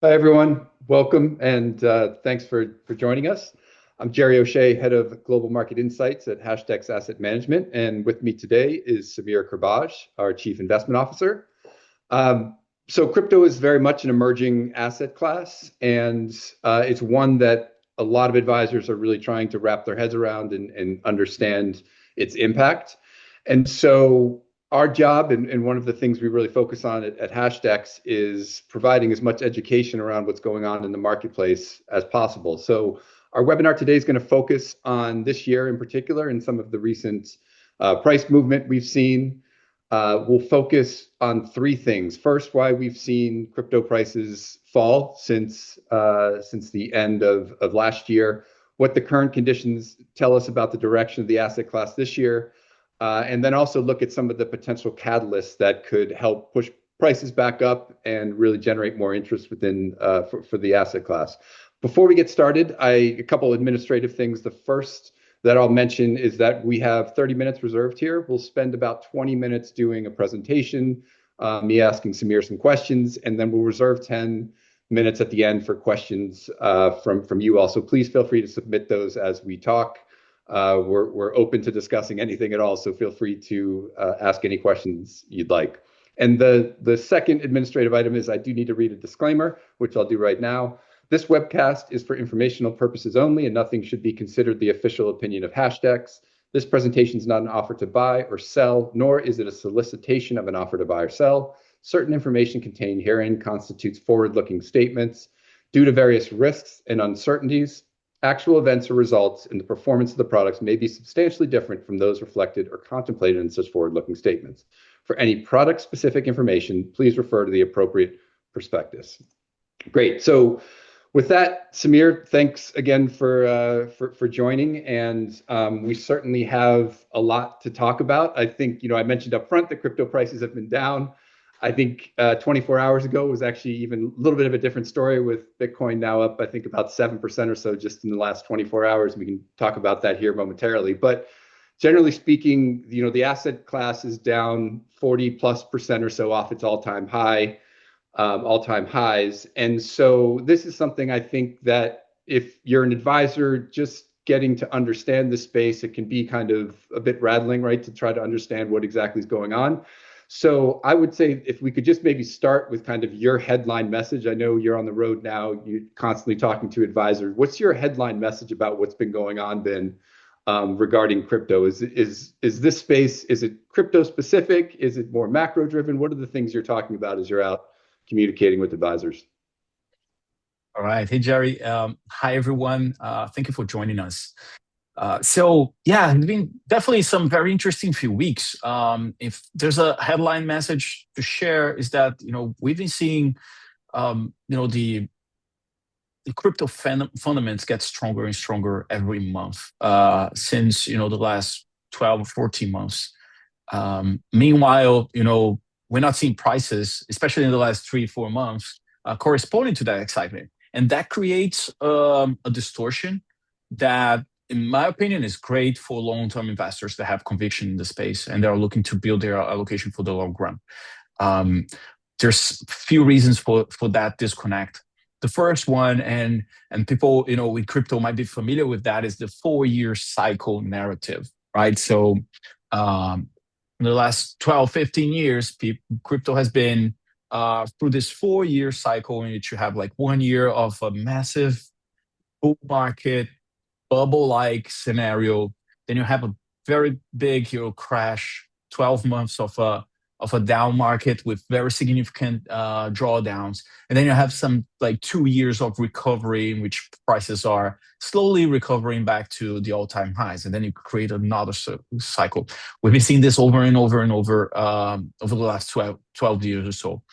Hi, everyone. Welcome, and thanks for joining us. I'm Jerry O'Shea, Head of Global Market Insights at Hashdex Asset Management, and with me today is Samir Karbaj, our Chief Investment Officer. So crypto is very much an emerging asset class, and it's one that a lot of advisors are really trying to wrap their heads around and understand its impact. And so our job, and one of the things we really focus on at Hashdex, is providing as much education around what's going on in the marketplace as possible. So our webinar today is going to focus on this year in particular and some of the recent price movement we've seen. We'll focus on three things. First, why we've seen crypto prices fall since the end of last year, what the current conditions tell us about the direction of the asset class this year, and then also look at some of the potential catalysts that could help push prices back up and really generate more interest within for the asset class. Before we get started, a couple administrative things. The first that I'll mention is that we have 30 minutes reserved here. We'll spend about 20 minutes doing a presentation, me asking Samir some questions, and then we'll reserve 10 minutes at the end for questions from you all. So please feel free to submit those as we talk. We're open to discussing anything at all, so feel free to ask any questions you'd like. And the second administrative item is I do need to read a disclaimer, which I'll do right now. This webcast is for informational purposes only, and nothing should be considered the official opinion of Hashdex. This presentation is not an offer to buy or sell, nor is it a solicitation of an offer to buy or sell. Certain information contained herein constitutes forward-looking statements. Due to various risks and uncertainties, actual events or results in the performance of the products may be substantially different from those reflected or contemplated in such forward-looking statements. For any product-specific information, please refer to the appropriate prospectus. Great. So with that, Samir, thanks again for joining, and we certainly have a lot to talk about. I think, I mentioned up front that crypto prices have been down. I think 24 hours ago was actually even a little bit of a different story, with Bitcoin now up, I think, about 7% or so just in the last 24 hours. We can talk about that here momentarily. But generally speaking, the asset class is down 40+% or so off its all-time highs. And so this is something I think that if you're an advisor just getting to understand the space, it can be kind of a bit rattling, right, to try to understand what exactly is going on. So I would say if we could just maybe start with kind of your headline message. I know you're on the road now, you're constantly talking to advisors. What's your headline message about what's been going on regarding crypto? Is this space, is it crypto specific? Is it more macro driven? What are the things you're talking about as you're out communicating with advisors? All right. Hey, Jerry. Hi, everyone. Thank you for joining us. It's been definitely some very interesting few weeks. If there's a headline message to share, is that we've been seeing the crypto fundamentals get stronger and stronger every month since the last 12 or 14 months. Meanwhile, we're not seeing prices, especially in the last 3-4 months, corresponding to that excitement, and that creates a distortion that, in my opinion, is great for long-term investors that have conviction in the space and they're looking to build their allocation for the long run. There's few reasons for that disconnect. The first one, and people with crypto might be familiar with that, is the 4-year cycle narrative, right? So in the last 12-15 years, crypto has been through this 4-year cycle in which you have like 1 year of a massive bull market, bubble-like scenario. Then you have a very big crash, 12 months of a down market with very significant drawdowns. And then you have some like 2 years of recovery in which prices are slowly recovering back to the all-time highs. And then you create another cycle. We've been seeing this over and over and over the last 12 years or so.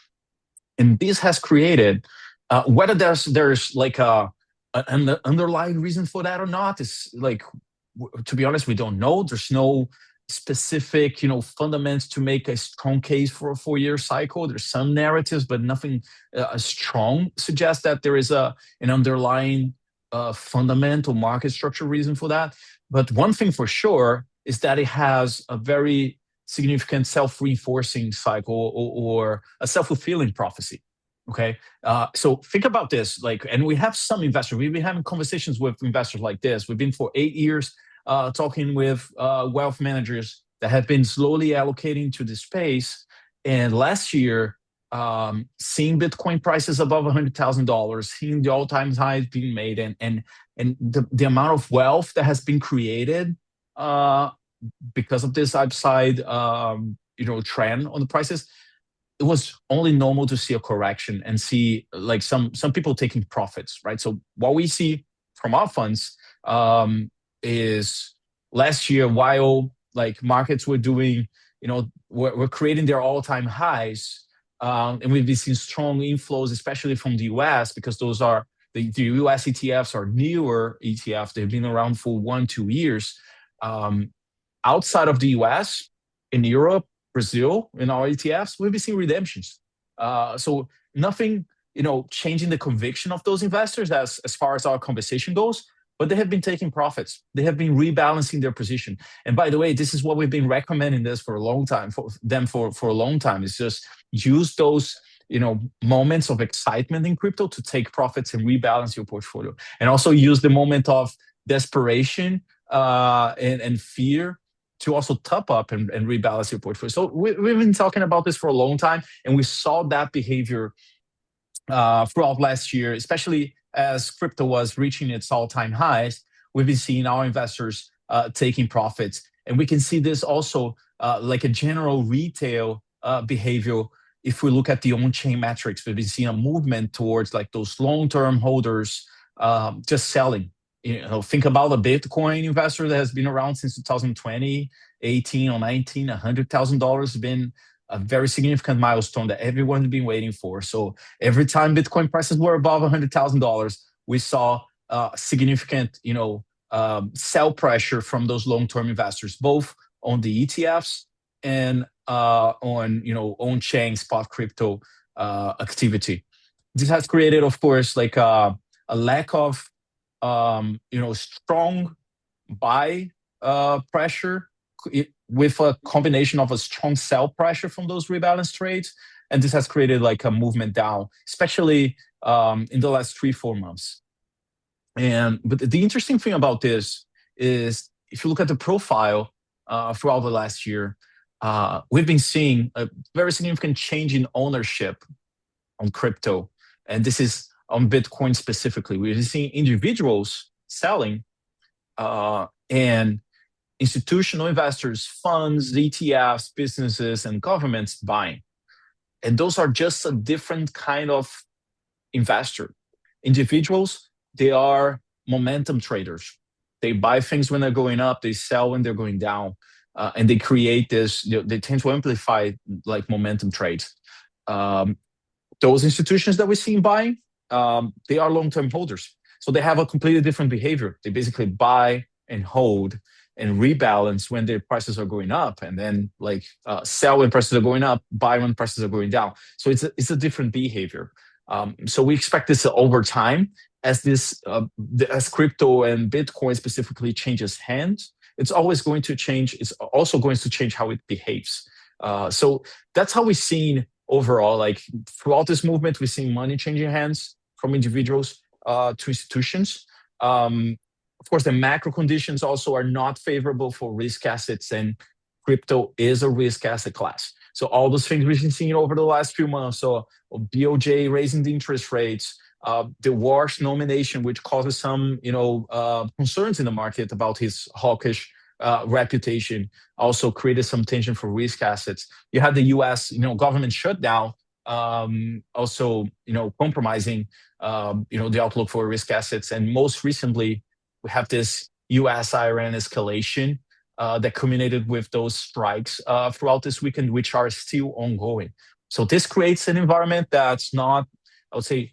And this has created, whether there's like an underlying reason for that or not, is like, to be honest, we don't know. There's no specific fundamentals to make a strong case for a 4-year cycle. There's some narratives, but nothing strong suggests that there is an underlying fundamental market structure reason for that. But one thing for sure is that it has a very significant self-reinforcing cycle or a self-fulfilling prophecy. Okay. So think about this. Like, and we have some investors. We've been having conversations with investors like this. We've been for 8 years talking with wealth managers that have been slowly allocating to this space. And last year, seeing Bitcoin prices above $100,000, seeing the all-time highs being made, and the amount of wealth that has been created uh, because of this upside, trend on the prices, it was only normal to see a correction and see like some people taking profits, right? So what we see from our funds is last year, while like markets were doing, were creating their all-time highs, and we've been seeing strong inflows, especially from the US, because those are the US ETFs are newer ETFs. They've been around for 1, 2 years. Um, Outside of the US, in Europe, Brazil, in our ETFs, we've been seeing redemptions. So nothing, changing the conviction of those investors as far as our conversation goes, but they have been taking profits. They have been rebalancing their position. And by the way, this is what we've been recommending this for a long time, for a long time. It's just use those, moments of excitement in crypto to take profits and rebalance your portfolio. And also use the moment of desperation and fear to also top up and rebalance your portfolio. So we've been talking about this for a long time, and we saw that behavior throughout last year, especially as crypto was reaching its all-time highs. We've been seeing our investors taking profits, and we can see this also like a general retail behavior. If we look at the on-chain metrics, we've been seeing a movement towards like those long-term holders just selling. Think about a Bitcoin investor that has been around since 2020, 18 or 19, $100,000 has been a very significant milestone that everyone's been waiting for. So every time Bitcoin prices were above $100,000, we saw significant, sell pressure from those long-term investors, both on the ETFs and on, on-chain spot crypto activity. This has created, of course, like a lack of strong buy pressure with a combination of a strong sell pressure from those rebalance trades. And this has created like a movement down, especially in the last 3, 4 months. But the interesting thing about this is if you look at the profile throughout the last year, we've been seeing a very significant change in ownership on crypto. And this is on Bitcoin specifically. We're seeing individuals selling and institutional investors, funds, ETFs, businesses, and governments buying. And those are just a different kind of investor. Individuals, they are momentum traders. They buy things when they're going up, they sell when they're going down, and they create this, they tend to amplify like momentum trades. Those institutions that we're seeing buying, they are long-term holders. So they have a completely different behavior. They basically buy and hold and rebalance when their prices are going up, and then like sell when prices are going up, buy when prices are going down. So it's a different behavior. So we expect this over time as as crypto and Bitcoin specifically changes hands. It's always going to change. It's also going to change how it behaves. So that's how we've seen overall, like throughout this movement, we've seen money changing hands from individuals to institutions. Of course, the macro conditions also are not favorable for risk assets, and crypto is a risk asset class. So all those things we've been seeing over the last few months, so BOJ raising the interest rates, the Warsh nomination, which causes some, concerns in the market about his hawkish reputation, also created some tension for risk assets. You had the U.S., government shutdown, also, compromising, the outlook for risk assets, and most recently, we have this U.S.-Iran escalation that culminated with those strikes throughout this weekend, which are still ongoing. So this creates an environment that's not, I would say,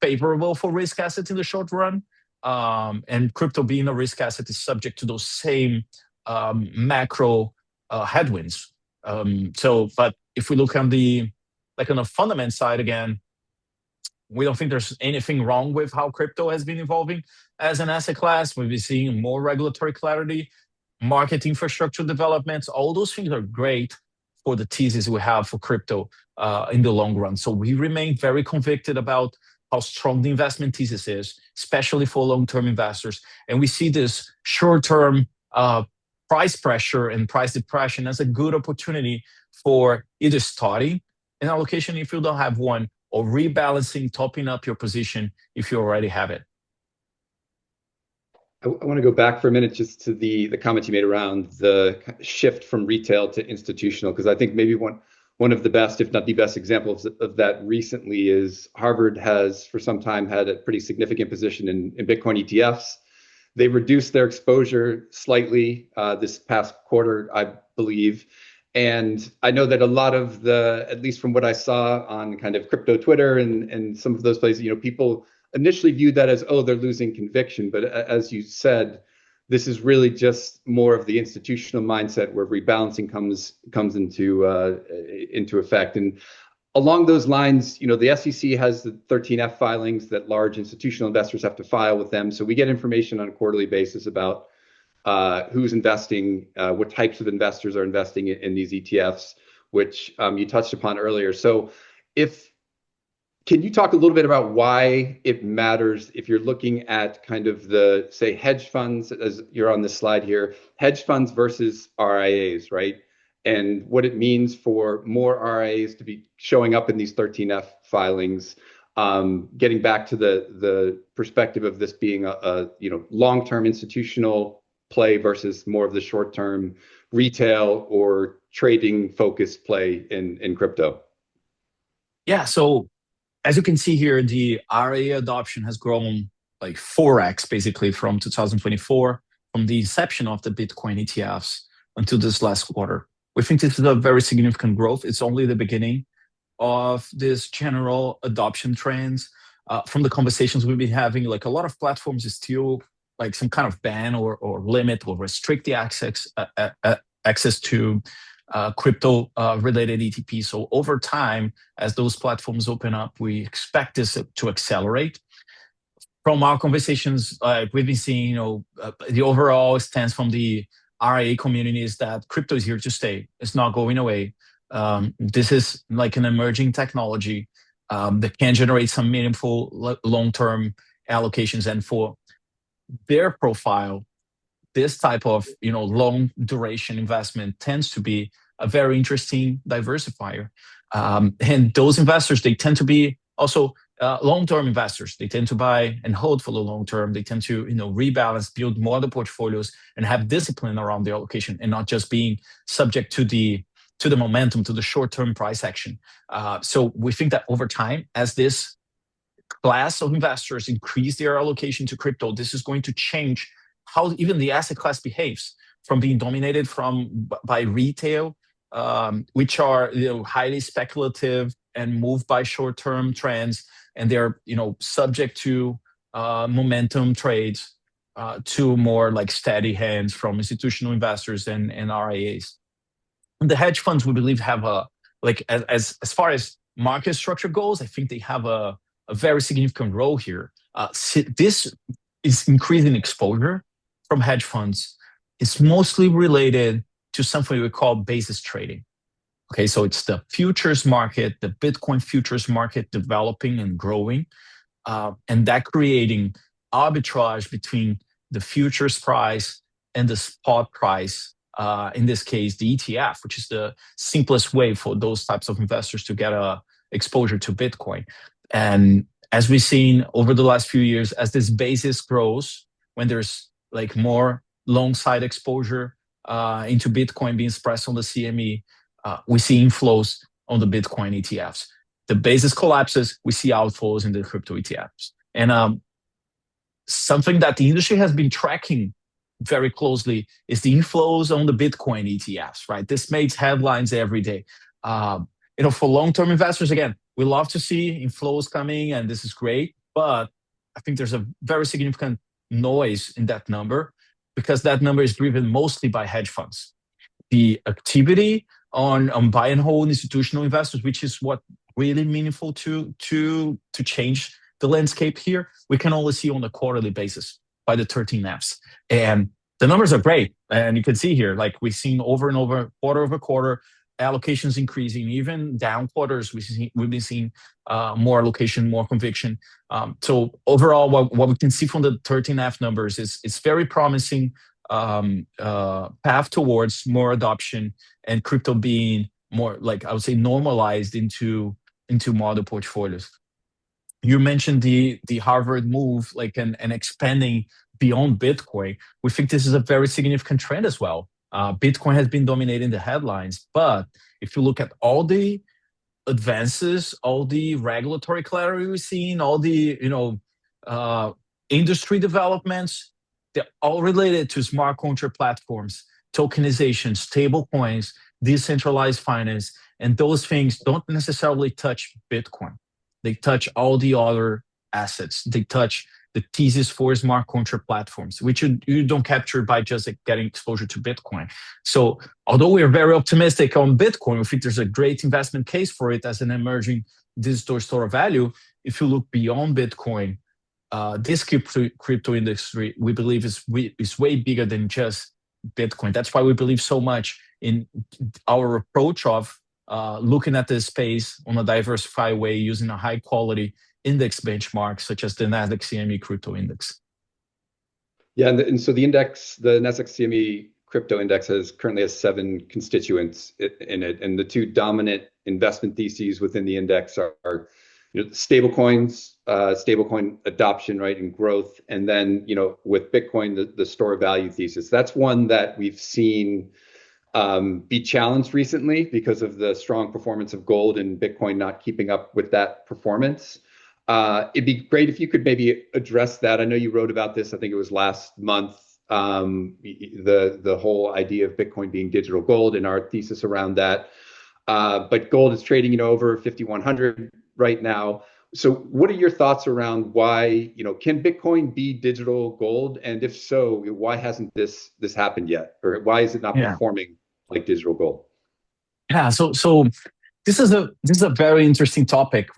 favorable for risk assets in the short run. And crypto being a risk asset is subject to those same macro headwinds. But if we look on the fundament side again, we don't think there's anything wrong with how crypto has been evolving as an asset class. We've been seeing more regulatory clarity, market infrastructure developments. All those things are great for the thesis we have for crypto in the long run. So we remain very convicted about how strong the investment thesis is, especially for long-term investors. And we see this short-term price pressure and price depression as a good opportunity for either starting an allocation if you don't have one, or rebalancing, topping up your position if you already have it. I want to go back for a minute just to the comment you made around the shift from retail to institutional, because I think maybe one of the best, if not the best examples of that recently is Harvard has for some time had a pretty significant position in Bitcoin ETFs. They reduced their exposure slightly this past quarter, I believe. And I know that a lot of at least from what I saw on kind of crypto Twitter and some of those places, people initially viewed that as, oh, they're losing conviction. But as you said, this is really just more of the institutional mindset where rebalancing comes into effect. And along those lines, the SEC has the 13F filings that large institutional investors have to file with them. So we get information on a quarterly basis about who's investing, what types of investors are investing in these ETFs, which you touched upon earlier. So can you talk a little bit about why it matters if you're looking at kind of the, say, hedge funds, as you're on this slide here, hedge funds versus RIAs, right? And what it means for more RIAs to be showing up in these 13F filings, getting back to the perspective of this being a long-term institutional play versus more of the short-term retail or trading focused play in crypto. Yeah, so as you can see here, the RIA adoption has grown like 4x basically from 2024, from the inception of the Bitcoin ETFs until this last quarter. We think this is a very significant growth. It's only the beginning of this general adoption trends. From the conversations we've been having, like a lot of platforms is still like some kind of ban or limit or restrict the access to crypto related ETP. So over time, as those platforms open up, we expect this to accelerate. From our conversations, we've been seeing, the overall stance from the RIA community is that crypto is here to stay. It's not going away. This is like an emerging technology that can generate some meaningful long-term allocations. And for their profile, this type of long duration investment tends to be a very interesting diversifier. And those investors, they tend to be also long-term investors. They tend to buy and hold for the long term. They tend to rebalance, build more of the portfolios, and have discipline around the allocation, and not just being subject to the momentum, to the short-term price action. So we think that over time, as this class of investors increase their allocation to crypto, this is going to change how even the asset class behaves, from being dominated by retail, which are highly speculative and moved by short-term trends, and they're subject to momentum trades, to more like steady hands from institutional investors and RIAs. And the hedge funds, we believe, have as far as market structure goes, I think they have a very significant role here. This is increasing exposure from hedge funds. It's mostly related to something we call basis trading. Okay, so it's the futures market, the Bitcoin futures market developing and growing, and that creating arbitrage between the futures price and the spot price. In this case, the ETF, which is the simplest way for those types of investors to get exposure to Bitcoin. And as we've seen over the last few years, as this basis grows, when there's like more long side exposure into Bitcoin being expressed on the CME, we see inflows on the Bitcoin ETFs. The basis collapses, we see outflows in the crypto ETFs. And something that the industry has been tracking very closely is the inflows on the Bitcoin ETFs, right? This makes headlines every day. For long-term investors, again, we love to see inflows coming, and this is great, but I think there's a very significant noise in that number, because that number is driven mostly by hedge funds. The activity on buy and hold institutional investors, which is what really meaningful to change the landscape here, we can only see on a quarterly basis by the 13Fs. And the numbers are great. And you can see here, like we've seen over and over, quarter over quarter, allocations increasing. Even down quarters, we've been seeing more allocation, more conviction. So overall, what we can see from the 13F numbers is it's very promising path towards more adoption and crypto being more, like I would say, normalized into model portfolios. You mentioned the Harvard move, like and expanding beyond Bitcoin. We think this is a very significant trend as well. Bitcoin has been dominating the headlines, but if you look at all the advances, all the regulatory clarity we've seen, all the uh, industry developments, they're all related to smart contract platforms, tokenization, stable coins, decentralized finance, and those things don't necessarily touch Bitcoin. They touch all the other assets. They touch the thesis for smart contract platforms, which you don't capture by just like getting exposure to Bitcoin. So although we are very optimistic on Bitcoin, we think there's a great investment case for it as an emerging digital store of value. If you look beyond Bitcoin, this crypto industry, we believe is way bigger than just Bitcoin. That's why we believe so much in our approach of looking at this space on a diversified way using a high quality index benchmark such as the Nasdaq CME crypto index. Yeah, and so the index, the Nasdaq CME crypto index, currently has 7 constituents in it, and the 2 dominant investment theses within the index are stable coins, stablecoin adoption, right, and growth, and then with Bitcoin, the store of value thesis. That's one that we've seen be challenged recently because of the strong performance of gold and Bitcoin not keeping up with that performance. It'd be great if you could maybe address that. I know you wrote about this, I think it was last month, the whole idea of Bitcoin being digital gold and our thesis around that. But gold is trading over 5,100 right now. So what are your thoughts around why, can Bitcoin be digital gold? And if so, why hasn't this happened yet? Or why is it not performing like digital gold? Yeah, so this is a very interesting topic.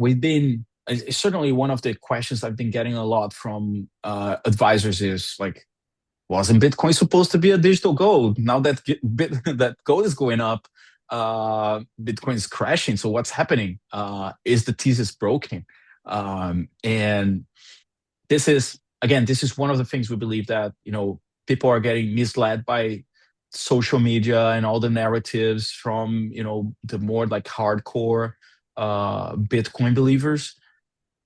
It's certainly one of the questions I've been getting a lot from advisors is like, wasn't Bitcoin supposed to be a digital gold? Now that that gold is going up, Bitcoin is crashing. So what's happening? Is the thesis broken? And this is one of the things we believe that people are getting misled by social media and all the narratives from the more like hardcore Bitcoin believers.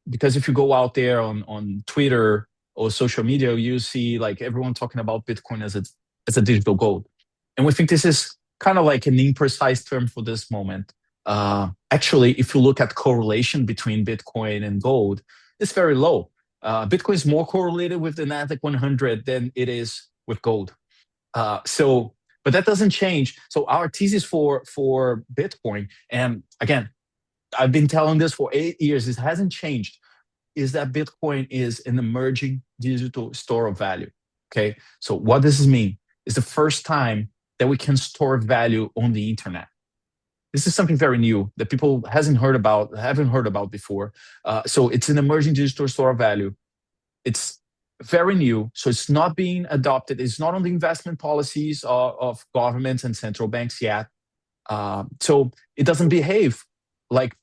Because if you go out there on Twitter or social media, you see like everyone talking about Bitcoin as a digital gold, and we think this is kind of like an imprecise term for this moment. Actually, if you look at correlation between Bitcoin and gold, it's very low. Bitcoin is more correlated with the Nasdaq 100 than it is with gold. But that doesn't change. So our thesis for Bitcoin, and again, I've been telling this for 8 years, it hasn't changed, is that Bitcoin is an emerging digital store of value. Okay. So what does this mean? It's the first time that we can store value on the internet. This is something very new that people haven't heard about before. So it's an emerging digital store of value. It's very new, so it's not being adopted. It's not on the investment policies of governments and central banks yet. So it doesn't behave like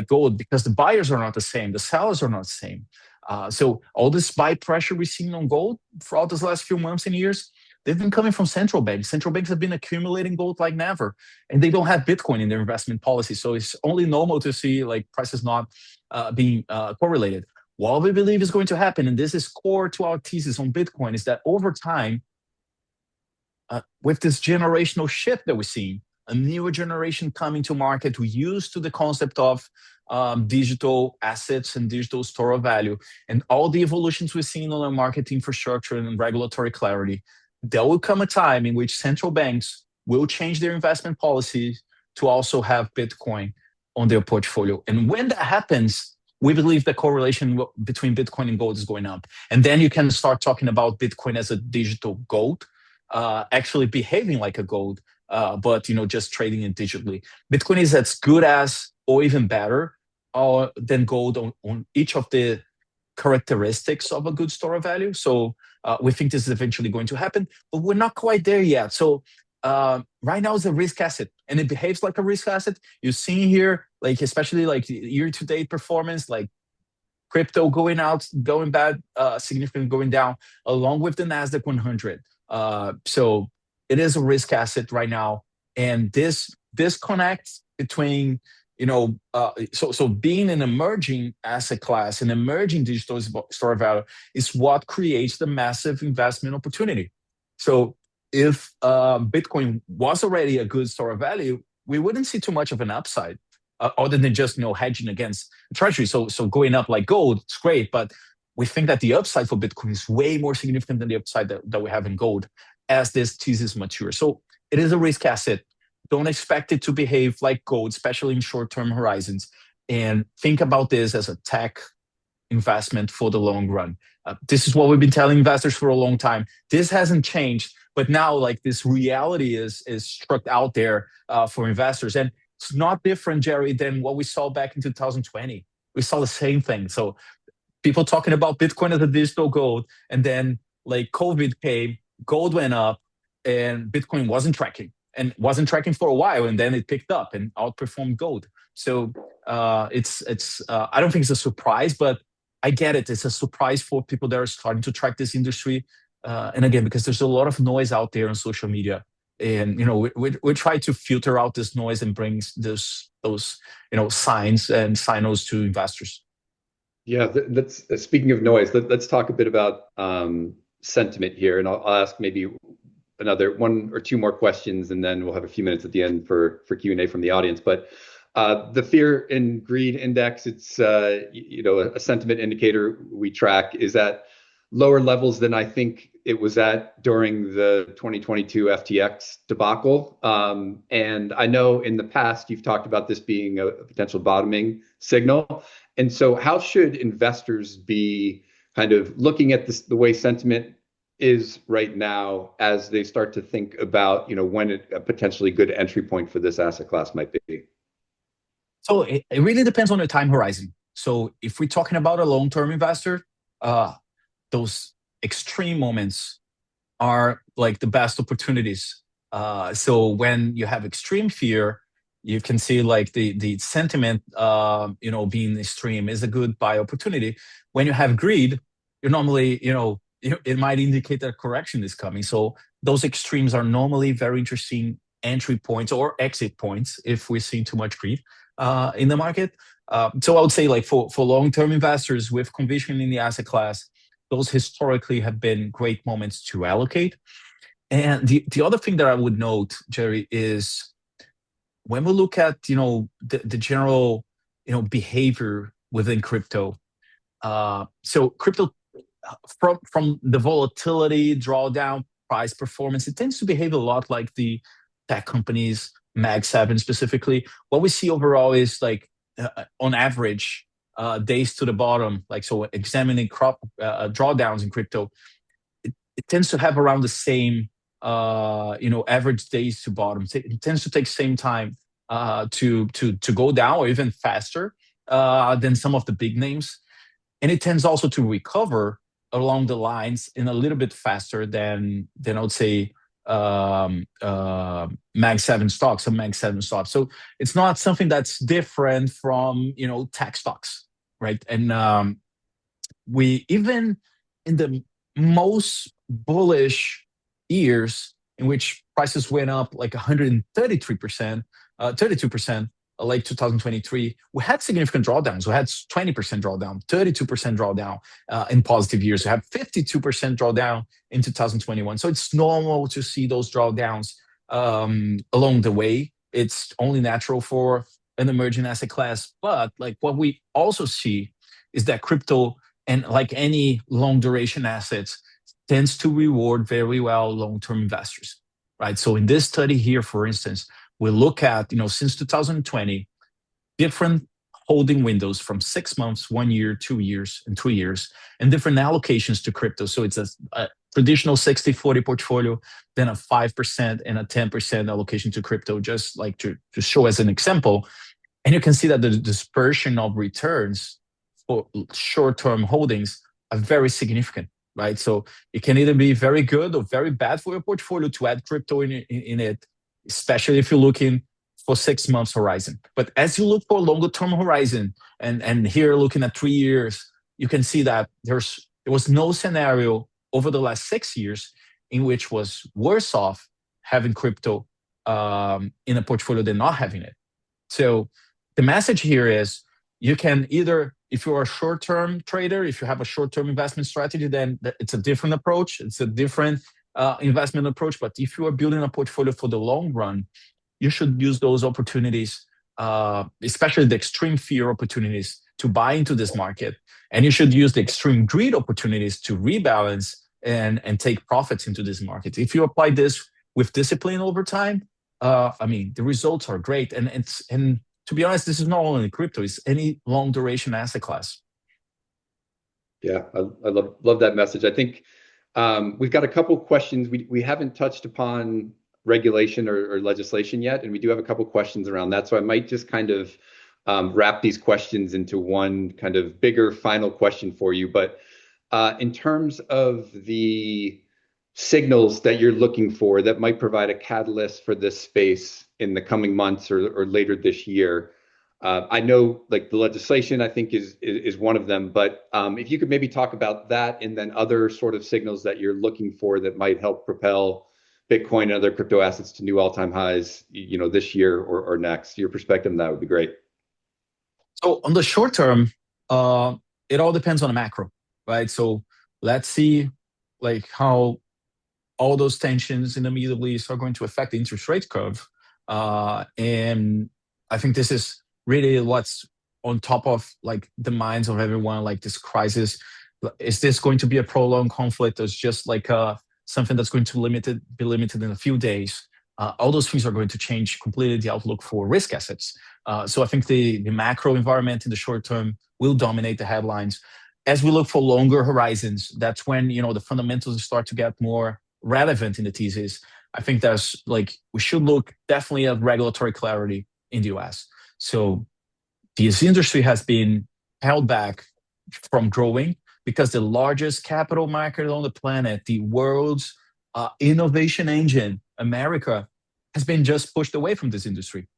gold because the buyers are not the same, the sellers are not the same. So all this buy pressure we've seen on gold throughout these last few months and years, they've been coming from central banks. Central banks have been accumulating gold like never, and they don't have Bitcoin in their investment policy. So it's only normal to see like prices not being correlated. What we believe is going to happen, and this is core to our thesis on Bitcoin, is that over time, with this generational shift that we're seeing, a newer generation coming to market who used to the concept of digital assets and digital store of value, and all the evolutions we've seen on our market infrastructure and regulatory clarity, there will come a time in which central banks will change their investment policies to also have Bitcoin on their portfolio. And when that happens, we believe the correlation between Bitcoin and gold is going up. And then you can start talking about Bitcoin as a digital gold, actually behaving like a gold, but just trading it digitally. Bitcoin is as good as, or even better, than gold on each of the characteristics of a good store of value. So we think this is eventually going to happen, but we're not quite there yet. So right now is a risk asset, and it behaves like a risk asset. You're seeing here, like especially like year-to-date performance, like crypto going out, going bad, significantly going down, along with the Nasdaq 100. So it is a risk asset right now, and this disconnect between so being an emerging asset class, an emerging digital store of value, is what creates the massive investment opportunity. So if Bitcoin was already a good store of value, we wouldn't see too much of an upside, other than just hedging against treasury. So going up like gold, it's great, but we think that the upside for Bitcoin is way more significant than the upside that we have in gold as this thesis matures. So it is a risk asset. Don't expect it to behave like gold, especially in short-term horizons. And think about this as a tech investment for the long run. This is what we've been telling investors for a long time. This hasn't changed, but now like this reality is struck out there for investors. And it's not different, Jerry, than what we saw back in 2020. We saw the same thing. So people talking about Bitcoin as a digital gold, and then like COVID came, gold went up, and Bitcoin wasn't tracking, and wasn't tracking for a while, and then it picked up and outperformed gold. So it's I don't think it's a surprise, but I get it. It's a surprise for people that are starting to track this industry, and again, because there's a lot of noise out there on social media, and we try to filter out this noise and bring those signs and signals to investors. Yeah, let's speaking of noise, let's talk a bit about sentiment here, and I'll ask maybe another one or two more questions, and then we'll have a few minutes at the end for Q&A from the audience. But the fear and greed index, it's a sentiment indicator we track, is at lower levels than I think it was at during the 2022 FTX debacle. And I know in the past you've talked about this being a potential bottoming signal. And so how should investors be kind of looking at this, the way sentiment is right now, as they start to think about, when a potentially good entry point for this asset class might be? So it really depends on the time horizon. So if we're talking about a long-term investor, those extreme moments are like the best opportunities. So when you have extreme fear, you can see like the sentiment, being extreme is a good buy opportunity. When you have greed, you're normally, it might indicate that a correction is coming. So those extremes are normally very interesting entry points or exit points if we're seeing too much greed in the market. So I would say like for long-term investors with conviction in the asset class, those historically have been great moments to allocate. And the other thing that I would note, Jerry, is when we look at the general behavior within crypto. So crypto, from the volatility, drawdown, price performance, it tends to behave a lot like the tech companies, Mag 7 specifically. What we see overall is like on average days to the bottom, like so examining drawdowns in crypto, it tends to have around the same average days to bottom. It tends to take same time to go down, or even faster than some of the big names, and it tends also to recover along the lines in a little bit faster than I would say Mag 7 stocks, some Mag 7 stocks. So it's not something that's different from tech stocks, right? And we, even in the most bullish years in which prices went up like 133%, 32%, like 2023, we had significant drawdowns. We had 20% drawdown, 32% drawdown in positive years. We had 52% drawdown in 2021. So it's normal to see those drawdowns along the way. It's only natural for an emerging asset class. But like what we also see is that crypto, and like any long duration assets, tends to reward very well long-term investors, right? So in this study here, for instance, we look at, since 2020, different holding windows from 6 months, 1 year, 2 years, and 3 years, and different allocations to crypto. So it's a traditional 60-40 portfolio, then a 5% and a 10% allocation to crypto, just like to show as an example. And you can see that the dispersion of returns for short-term holdings are very significant. right? So it can either be very good or very bad for your portfolio to add crypto in it, especially if you're looking for 6 months horizon. But as you look for a longer term horizon, and here looking at 3 years, you can see that there was no scenario over the last 6 years in which was worse off having crypto in a portfolio than not having it. So the message here is you can either, if you're a short-term trader, if you have a short-term investment strategy, then it's a different approach. It's a different investment approach. But if you are building a portfolio for the long run, you should use those opportunities, especially the extreme fear opportunities, to buy into this market. And you should use the extreme greed opportunities to rebalance and take profits into this market. If you apply this with discipline over time, I mean, the results are great. And to be honest, this is not only crypto; it's any long duration asset class. Yeah, I love that message. I think we've got a couple questions. We haven't touched upon regulation or legislation yet, and we do have a couple questions around that. So I might just kind of wrap these questions into one kind of bigger final question for you. But in terms of the signals that you're looking for that might provide a catalyst for this space in the coming months or later this year, I know like the legislation I think is one of them, but if you could maybe talk about that and then other sort of signals that you're looking for that might help propel Bitcoin and other crypto assets to new all-time highs, this year or next. Your perspective on that would be great. So on the short term, it all depends on the macro, right? So let's see like how all those tensions in the Middle East are going to affect the interest rate curve. And I think this is really what's on top of like the minds of everyone, like this crisis. Is this going to be a prolonged conflict? Or is just like something that's going to be limited in a few days? All those things are going to change completely the outlook for risk assets. So I think the macro environment in the short term will dominate the headlines. As we look for longer horizons, that's when the fundamentals start to get more relevant in the thesis. I think that's like we should look definitely at regulatory clarity in the US. So this industry has been held back from growing because the largest capital market on the planet, the world's innovation engine, America, has been just pushed away from this industry.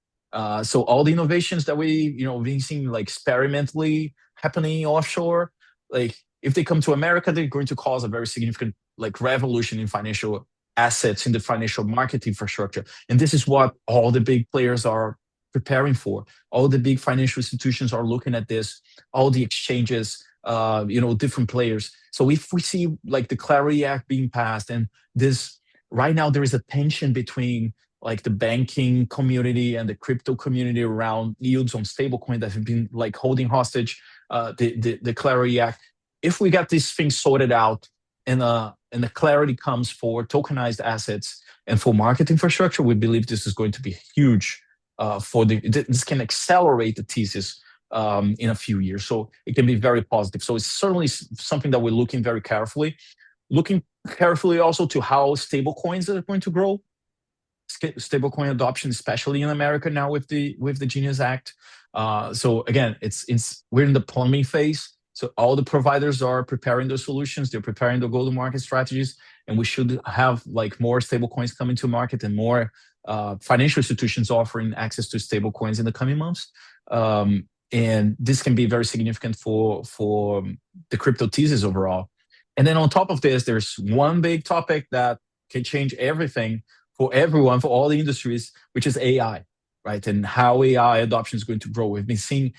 So all the innovations that we've seen like experimentally happening offshore, like if they come to America, they're going to cause a very significant like revolution in financial assets in the financial market infrastructure. And this is what all the big players are preparing for. All the big financial institutions are looking at this, all the exchanges, different players. So if we see like the Clarity Act being passed and this right now there is a tension between like the banking community and the crypto community around yields on stablecoin that have been like holding hostage the Clarity Act. If we get these things sorted out and the clarity comes for tokenized assets and for market infrastructure, we believe this is going to be huge this can accelerate the thesis in a few years. So it can be very positive. So it's certainly something that we're looking very carefully. Looking carefully also to how stable coins are going to grow. Stablecoin adoption, especially in America now with the Genius Act. So again, we're in the plumbing phase. So all the providers are preparing their solutions, they're preparing their go-to-market strategies, and we should have like more stablecoins coming to market and more financial institutions offering access to stablecoins in the coming months. And this can be very significant for the crypto thesis overall. And then on top of this, there's one big topic that can change everything for everyone, for all the industries, which is AI, right? And how AI adoption is going to grow. We've been seeing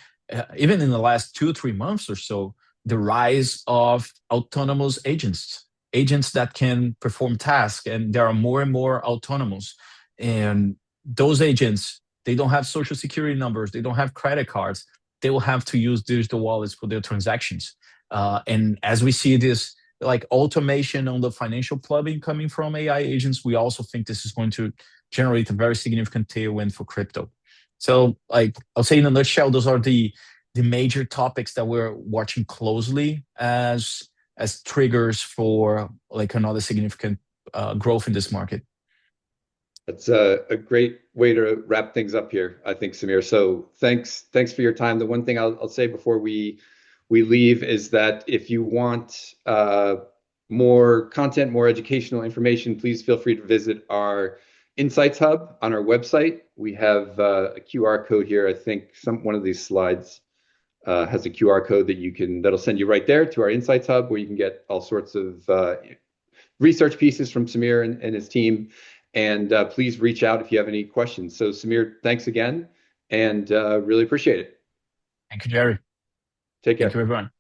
even in the last 2-3 months or so, the rise of autonomous agents that can perform tasks, and there are more and more autonomous. And those agents, they don't have social security numbers, they don't have credit cards, they will have to use digital wallets for their transactions. And as we see this like automation on the financial plumbing coming from AI agents, we also think this is going to generate a very significant tailwind for crypto. So like I'll say in a nutshell, those are the major topics that we're watching closely as triggers for like another significant growth in this market. That's a great way to wrap things up here, I think, Samir. So thanks for your time. The one thing I'll say before we leave is that if you want more content, more educational information, please feel free to visit our Insights Hub on our website. We have a QR code here. I think one of these slides has a QR code that'll send you right there to our Insights Hub, where you can get all sorts of research pieces from Samir and his team. And please reach out if you have any questions. So Samir, thanks again, and really appreciate it. Thank you, Jerry. Take care. Thank you, everyone.